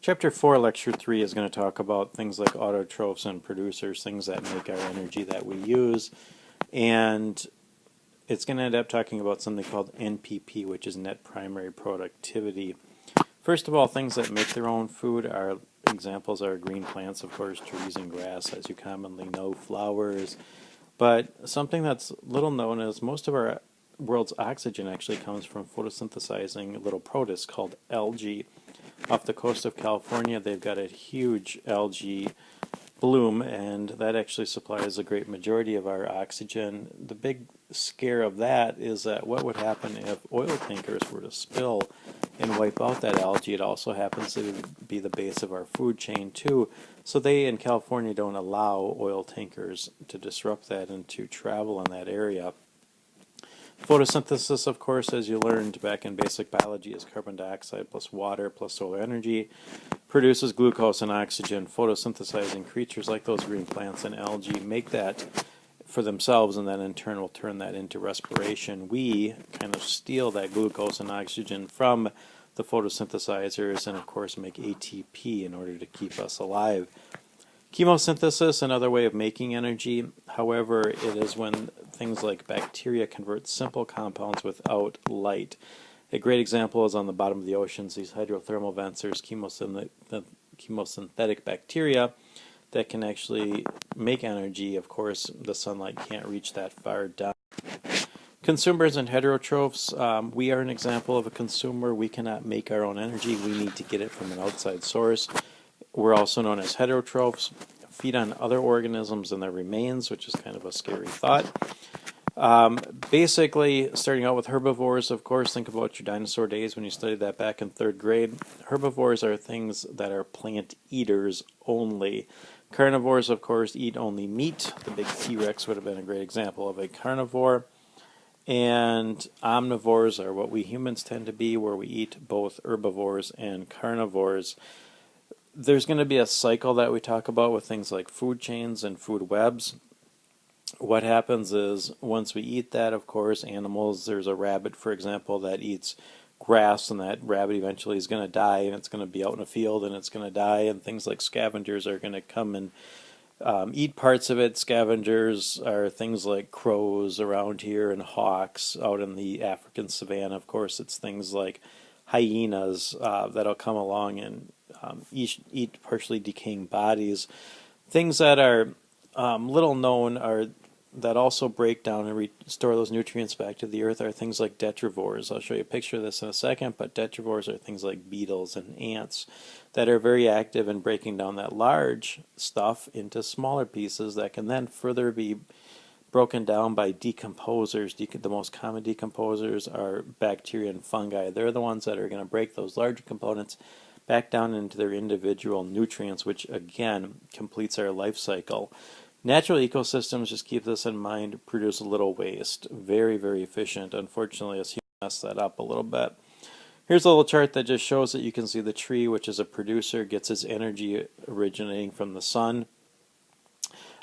Chapter 4, Lecture 3 is going to talk about things like autotrophs and producers, things that make our energy that we use. And it's going to end up talking about something called NPP, which is net primary productivity. First of all, things that make their own food are examples are green plants, of course, trees and grass, as you commonly know, flowers. But something that's little known is most of our world's oxygen actually comes from photosynthesizing little protists called algae. Off the coast of California, they've got a huge algae bloom, and that actually supplies a great majority of our oxygen. The big scare of that is that what would happen if oil tankers were to spill and wipe out that algae? It also happens to be the base of our food chain too. So they in California don't allow oil tankers to disrupt that and to travel in that area. Photosynthesis, of course, as you learned back in basic biology, is carbon dioxide plus water plus solar energy, produces glucose and oxygen. Photosynthesizing creatures like those green plants and algae make that for themselves, and then in turn will turn that into respiration. We kind of steal that glucose and oxygen from the photosynthesizers and, of course, make ATP in order to keep us alive. Chemosynthesis, another way of making energy. However, it is when things like bacteria convert simple compounds without light. A great example is on the bottom of the oceans, these hydrothermal vents. There's chemosynthetic bacteria that can actually make energy. Of course, the sunlight can't reach that far down. Consumers and heterotrophs. We are an example of a consumer. We cannot make our own energy. We need to get it from an outside source. We're also known as heterotrophs, feed on other organisms and their remains, which is kind of a scary thought. Basically, starting out with herbivores, of course, think about your dinosaur days when you studied that back in 3rd grade. Herbivores are things that are plant eaters only. Carnivores, of course, eat only meat. The big T-Rex would have been a great example of a carnivore. And omnivores are what we humans tend to be, where we eat both herbivores and carnivores. There's going to be a cycle that we talk about with things like food chains and food webs. What happens is once we eat that, of course, animals, there's a rabbit, for example, that eats grass, and that rabbit eventually is going to die, and it's going to be out in a field, and it's going to die, and things like scavengers are going to come and eat parts of it. Scavengers are things like crows around here and hawks out in the African savanna. Of course, it's things like hyenas that'll come along and eat partially decaying bodies. Things that are little known are that also break down and restore those nutrients back to the earth are things like detrivores. I'll show you a picture of this in a second, but detrivores are things like beetles and ants that are very active in breaking down that large stuff into smaller pieces that can then further be broken down by decomposers. The most common decomposers are bacteria and fungi. They're the ones that are going to break those larger components back down into their individual nutrients, which again completes our life cycle. Natural ecosystems, just keep this in mind, produce a little waste. Very, very efficient. Unfortunately, us humans mess that up a little bit. Here's a little chart that just shows that you can see the tree, which is a producer, gets its energy originating from the sun.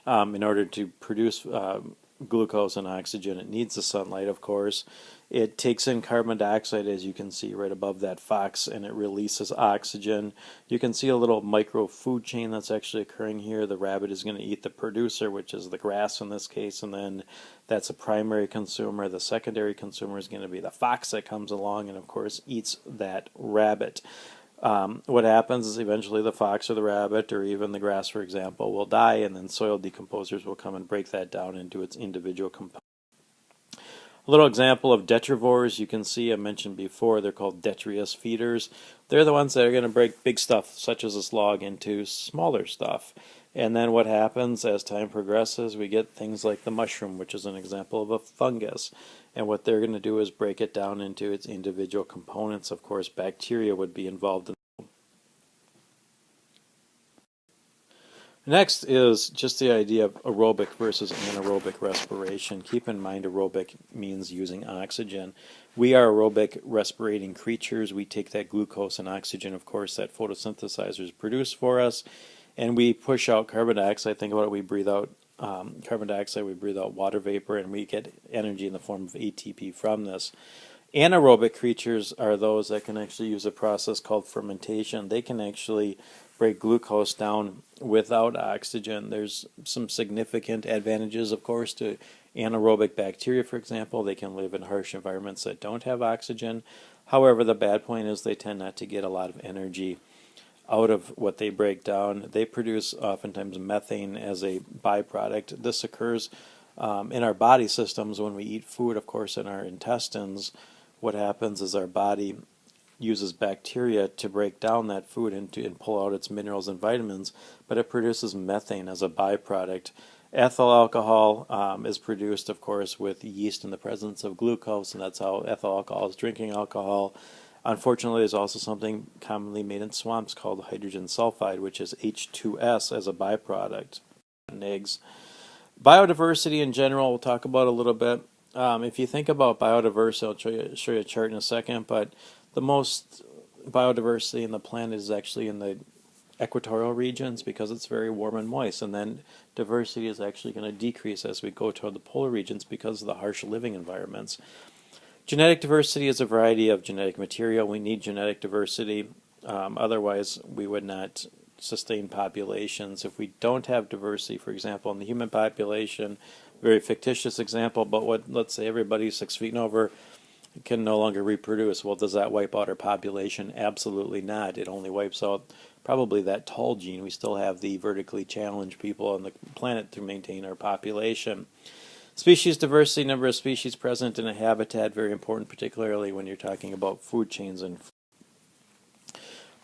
In order to produce glucose and oxygen, it needs the sunlight, of course. It takes in carbon dioxide, as you can see right above that fox, and it releases oxygen. You can see a little micro food chain that's actually occurring here. The rabbit is going to eat the producer, which is the grass in this case, and then that's a primary consumer. The secondary consumer is going to be the fox that comes along and, of course, eats that rabbit. What happens is eventually the fox or the rabbit or even the grass, for example, will die, and then soil decomposers will come and break that down into its individual components. A little example of detrivores, you can see I mentioned before, they're called detritus feeders. They're the ones that are going to break big stuff, such as this log, into smaller stuff. And then what happens as time progresses, we get things like the mushroom, which is an example of a fungus. And what they're going to do is break it down into its individual components. Of course, bacteria would be involved in. Next is just the idea of aerobic versus anaerobic respiration. Keep in mind aerobic means using oxygen. We are aerobic respirating creatures. We take that glucose and oxygen, of course, that photosynthesizers produce for us, and we push out carbon dioxide. Think about it, we breathe out carbon dioxide, we breathe out water vapor, and we get energy in the form of ATP from this. Anaerobic creatures are those that can actually use a process called fermentation. They can actually break glucose down without oxygen. There's some significant advantages, of course, to anaerobic bacteria, for example. They can live in harsh environments that don't have oxygen. However, the bad point is they tend not to get a lot of energy out of what they break down. They produce oftentimes methane as a byproduct. This occurs in our body systems when we eat food, of course, in our intestines. What happens is our body uses bacteria to break down that food and pull out its minerals and vitamins, but it produces methane as a byproduct. Ethyl alcohol is produced, of course, with yeast in the presence of glucose, and that's how ethyl alcohol is drinking alcohol. Unfortunately, there's also something commonly made in swamps called hydrogen sulfide, which is H2S as a byproduct. Eggs. Biodiversity in general, we'll talk about a little bit. If you think about biodiversity, I'll show you a chart in a second, but the most biodiversity in the planet is actually in the equatorial regions because it's very warm and moist, and then diversity is actually going to decrease as we go toward the polar regions because of the harsh living environments. Genetic diversity is a variety of genetic material. We need genetic diversity, otherwise we would not sustain populations. If we don't have diversity, for example, in the human population, very fictitious example, but let's say everybody's 6 feet and over can no longer reproduce. Well, does that wipe out our population? Absolutely not. It only wipes out probably that tall gene. We still have the vertically challenged people on the planet to maintain our population. Species diversity, number of species present in a habitat, very important, particularly when you're talking about food chains and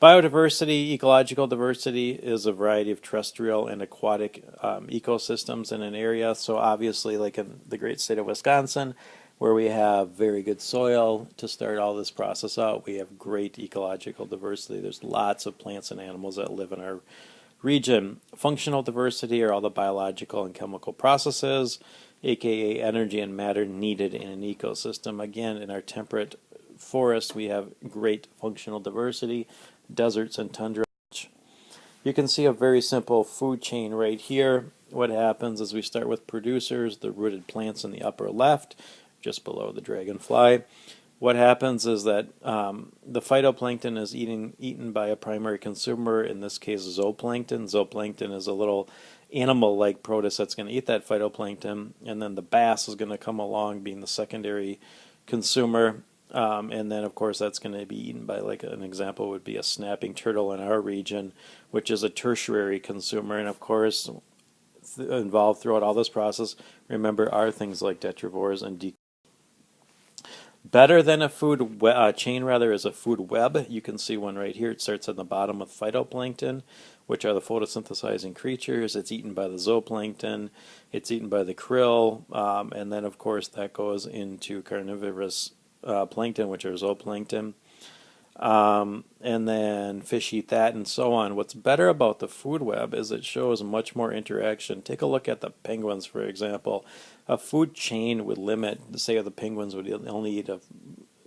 biodiversity. Ecological diversity is a variety of terrestrial and aquatic ecosystems in an area. So obviously, like in the great state of Wisconsin, where we have very good soil to start all this process out, we have great ecological diversity. There's lots of plants and animals that live in our region. Functional diversity are all the biological and chemical processes, aka energy and matter needed in an ecosystem. Again, in our temperate forests, we have great functional diversity. Deserts and tundra. You can see a very simple food chain right here. What happens is we start with producers, the rooted plants in the upper left, just below the dragonfly. What happens is that the phytoplankton is eaten by a primary consumer, in this case zooplankton. Zooplankton is a little animal-like protist that's going to eat that phytoplankton, and then the bass is going to come along being the secondary consumer. And then, of course, that's going to be eaten by, like an example would be a snapping turtle in our region, which is a tertiary consumer. And, of course, involved throughout all this process, remember, are things like detrivores and better than a food chain, rather, is a food web. You can see one right here. It starts at the bottom with phytoplankton, which are the photosynthesizing creatures. It's eaten by the zooplankton. It's eaten by the krill. And then, of course, that goes into carnivorous plankton, which are zooplankton, and then fish eat that, and so on. What's better about the food web is it shows much more interaction. Take a look at the penguins, for example. A food chain would limit, say the penguins would only eat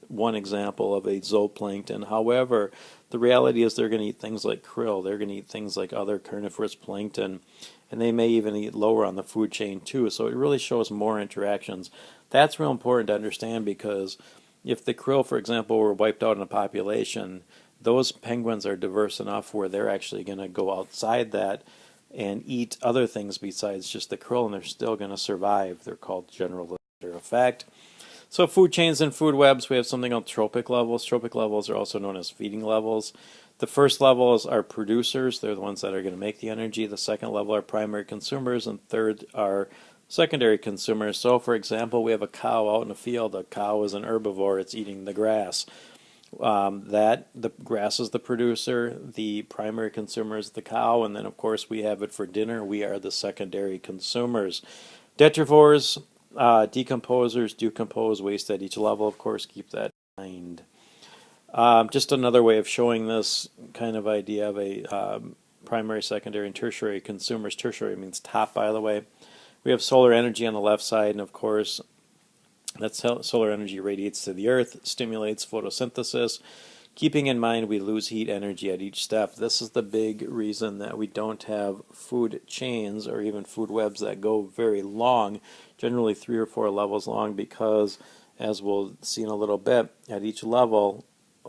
one example of a zooplankton. However, the reality is they're going to eat things like krill, they're going to eat things like other carnivorous plankton, and they may even eat lower on the food chain too. So it really shows more interactions. That's real important to understand, because if the krill, for example, were wiped out in a population, those penguins are diverse enough where they're actually going to go outside that and eat other things besides just the krill, and they're still going to survive. They're called general effect. So food chains and food webs, we have something called trophic levels. Trophic levels are also known as feeding levels. The first levels are producers. They're the ones that are going to make the energy. The second level are primary consumers, and third are secondary consumers. So, for example, we have a cow out in the field. A cow is an herbivore. It's eating the grass. The grass is the producer. The primary consumer is the cow. And then, of course, we have it for dinner. We are the secondary consumers. Detrivores, decomposers, decompose waste at each level. Of course, keep that in mind. Just another way of showing this kind of idea of a primary, secondary, and tertiary consumers. Tertiary means top, by the way. We have solar energy on the left side, and of course, that solar energy radiates to the earth, stimulates photosynthesis. Keeping in mind we lose heat energy at each step. This is the big reason that we don't have food chains or even food webs that go very long, generally 3 or 4 levels long, because as we'll see in a little bit, at each level,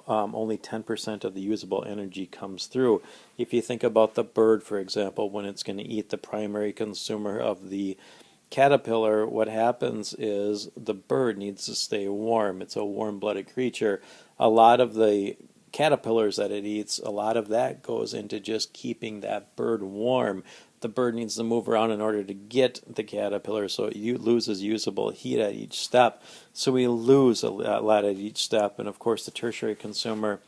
only 10% of the usable energy comes through. If you think about the bird, for example, when it's going to eat the primary consumer of the caterpillar, what happens is the bird needs to stay warm. It's a warm-blooded creature. A lot of the caterpillars that it eats, a lot of that goes into just keeping that bird warm. The bird needs to move around in order to get the caterpillar, so it loses usable heat at each step. So we lose a lot at each step, and of course the tertiary consumer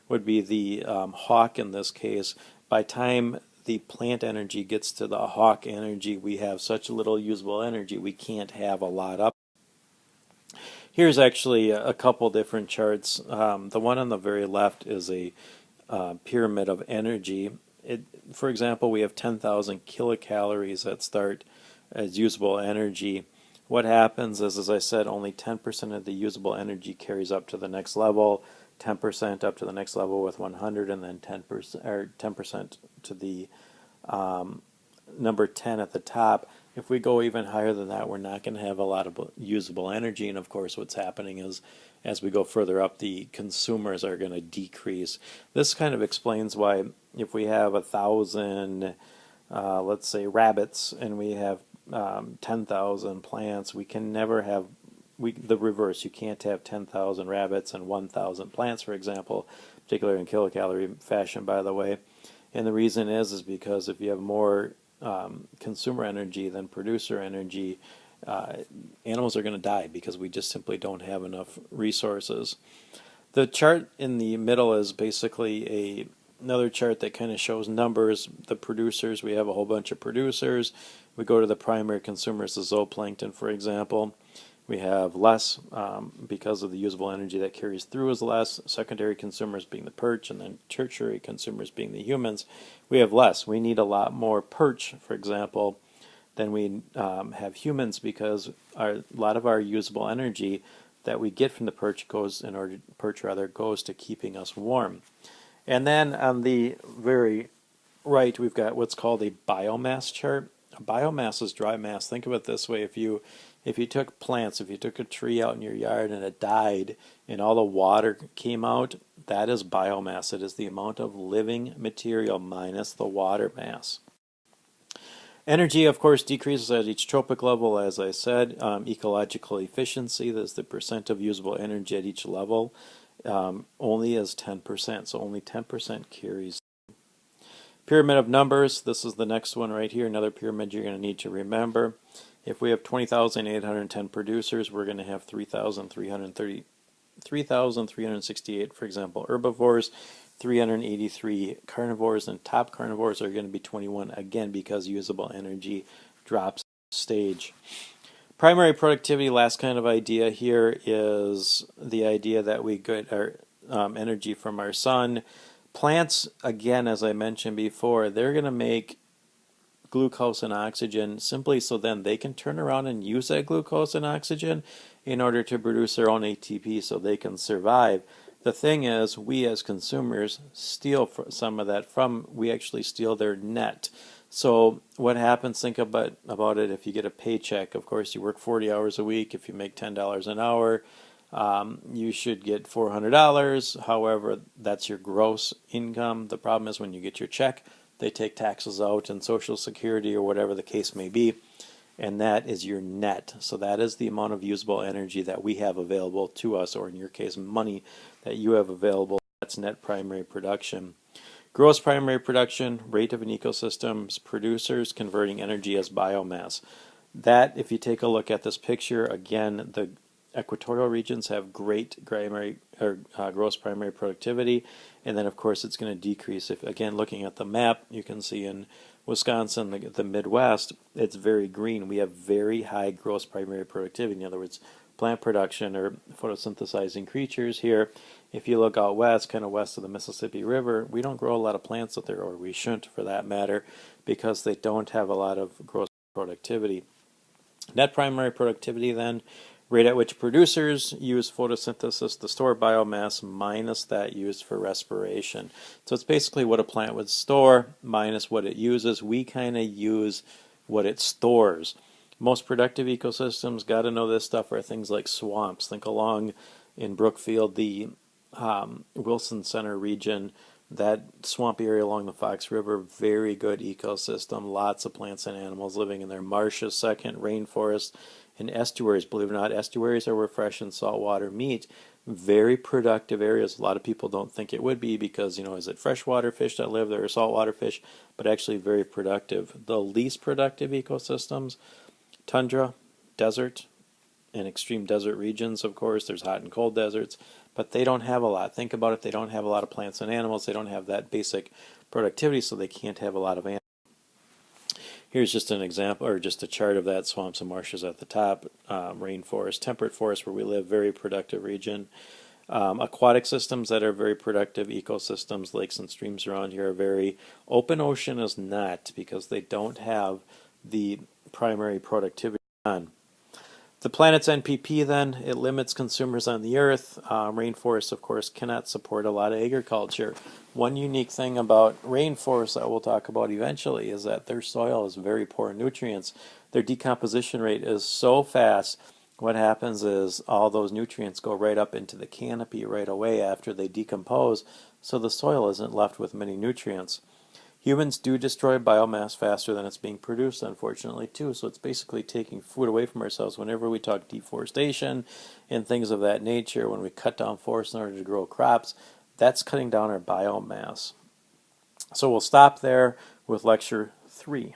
would be the hawk in this case. By time the plant energy gets to the hawk energy, we have such little usable energy we can't have a lot up. Here's actually a couple different charts. The one on the very left is a pyramid of energy. For example, we have 10,000 kilocalories that start as usable energy. What happens is, as I said, only 10% of the usable energy carries up to the next level, 10% up to the next level with 100, and then 10% to the number 10 at the top. If we go even higher than that, we're not going to have a lot of usable energy. And of course, what's happening is, as we go further up, the consumers are going to decrease. This kind of explains why if we have 1,000, let's say, rabbits, and we have 10,000 plants, we can never have the reverse. You can't have 10,000 rabbits and 1,000 plants, for example, particularly in kilocalorie fashion, by the way. And the reason is because if you have more consumer energy than producer energy, animals are going to die because we just simply don't have enough resources. The chart in the middle is basically another chart that kind of shows numbers. The producers, we have a whole bunch of producers. We go to the primary consumers, the zooplankton, for example. We have less because of the usable energy that carries through is less. Secondary consumers being the perch, and then tertiary consumers being the humans. We have less. We need a lot more perch, for example, than we have humans, because a lot of our usable energy that we get from the perch goes to keeping us warm. And then on the very right, we've got what's called a biomass chart. A biomass is dry mass. Think of it this way: if you took plants, if you took a tree out in your yard and it died and all the water came out, that is biomass. It is the amount of living material minus the water mass. Energy, of course, decreases at each tropic level, as I said. Ecological efficiency, that's the percent of usable energy at each level, only is 10%, so only 10% carries. Pyramid of numbers, this is the next one right here, another pyramid you're going to need to remember. If we have 20,810 producers, we're going to have 3,368, for example, herbivores, 383 carnivores, and top carnivores are going to be 21, again, because usable energy drops stage. Primary productivity, last kind of idea here, is the idea that we get our energy from our sun. Plants, again, as I mentioned before, they're going to make glucose and oxygen simply so then they can turn around and use that glucose and oxygen in order to produce their own ATP so they can survive. The thing is, we as consumers steal some of that we actually steal their net. So what happens, think about it if you get a paycheck. Of course, you work 40 hours a week. If you make $10 an hour, you should get $400. However, that's your gross income. The problem is when you get your check, they take taxes out and Social Security or whatever the case may be, and that is your net. So that is the amount of usable energy that we have available to us, or in your case, money that you have available. That's net primary production. Gross primary production, rate of an ecosystem's producers converting energy as biomass. That, if you take a look at this picture, again, the equatorial regions have great gross primary productivity, and then of course it's going to decrease. If, again, looking at the map, you can see in Wisconsin, the Midwest, it's very green. We have very high gross primary productivity. In other words, plant production or photosynthesizing creatures here. If you look out west, kind of west of the Mississippi River, we don't grow a lot of plants out there, or we shouldn't for that matter, because they don't have a lot of gross productivity. Net primary productivity then, rate at which producers use photosynthesis to store biomass minus that used for respiration. So it's basically what a plant would store minus what it uses. We kind of use what it stores. Most productive ecosystems, got to know this stuff, are things like swamps. Think along in Brookfield, the Wilson Center region, that swampy area along the Fox River, very good ecosystem. Lots of plants and animals living in there. Marshes second, rainforests, and estuaries. Believe it or not, estuaries are where fresh and salt water meet. Very productive areas. A lot of people don't think it would be because, is it freshwater fish that live there or saltwater fish? But actually very productive. The least productive ecosystems, tundra, desert, and extreme desert regions, of course. There's hot and cold deserts, but they don't have a lot. Think about it. They don't have a lot of plants and animals. They don't have that basic productivity, so they can't have a lot of animals. Here's just an example, or just a chart of that. Swamps and marshes at the top, rainforest, temperate forest where we live, very productive region. Aquatic systems that are very productive ecosystems, lakes and streams around here are very. Open ocean is not, because they don't have the primary productivity on. The planet's NPP, then, it limits consumers on the earth. Rainforests, of course, cannot support a lot of agriculture. One unique thing about rainforests that we'll talk about eventually is that their soil is very poor in nutrients. Their decomposition rate is so fast, what happens is all those nutrients go right up into the canopy right away after they decompose, so the soil isn't left with many nutrients. Humans do destroy biomass faster than it's being produced, unfortunately, too. So it's basically taking food away from ourselves. Whenever we talk deforestation and things of that nature, when we cut down forests in order to grow crops, that's cutting down our biomass. So we'll stop there with Lecture 3.